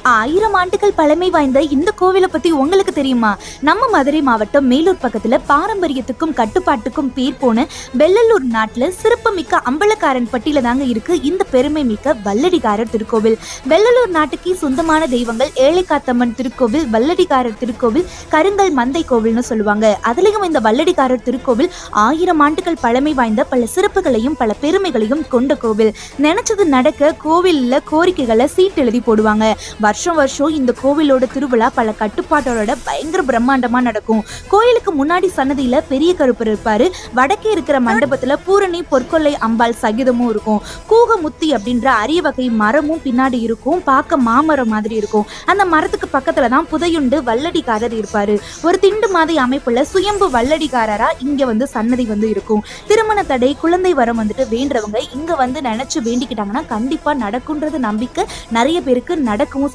1000 ஆண்டுகள் பழமை வாய்ந்த இந்த கோவிலை பத்தி உங்களுக்கு தெரியுமா? நம்ம மதுரை மாவட்டம் மேலூர் பக்கத்துல பாரம்பரியத்துக்கும் கட்டுப்பாட்டுக்கும் பேர் போன வெள்ளலூர் நாட்டுல சிறப்புமிக்க அம்பலக்காரன் பட்டியல தாங்க இருக்கு இந்த பெருமை மிக்க வல்லடிகாரர் திருக்கோவில். வெள்ளலூர் நாட்டுக்கு சொந்தமான தெய்வங்கள் ஏழைக்காத்தம்மன் திருக்கோவில், வல்லடிகாரர் திருக்கோவில், கருங்கல் மந்தை கோவில்னு சொல்லுவாங்க. அதுலயும் இந்த வல்லடிகாரர் திருக்கோவில் 1000 ஆண்டுகள் பழமை வாய்ந்த பல சிறப்புகளையும் பல பெருமைகளையும் கொண்ட கோவில். நினைச்சது நடக்க கோவில்ல கோரிக்கைகளை சீட்டு எழுதி போடுவாங்க. வருஷம் வருஷம் இந்த கோவிலோட திருவிழா பல கட்டுப்பாட்டோட பயங்கர பிரம்மாண்டமா நடக்கும். கோயிலுக்கு முன்னாடி சன்னதியில பெரிய கருப்பர் இருப்பாரு. வடக்கே இருக்கிற மண்டபத்துல பூரணி பொற்கொள்ளை அம்பாள் சகிதமும் இருக்கும். கூகமுத்தி அப்படின்ற அரிய வகை மரமும் பின்னாடி இருக்கும். பார்க்க மாமரம் மாதிரி இருக்கும். அந்த மரத்துக்கு பக்கத்துல தான் புதையுண்டு வல்லடிகாரர் இருப்பாரு. ஒரு திண்டு மாதிரி அமைப்புல சுயம்பு வல்லடிகாரரா இங்க சன்னதி இருக்கும். திருமண தடை, குழந்தை வரம் வேண்டவங்க இங்க நினைச்சு வேண்டிக்கிட்டாங்கன்னா கண்டிப்பா நடக்கும்ன்றது நம்பிக்கை நிறைய பேருக்கு நடக்கவும்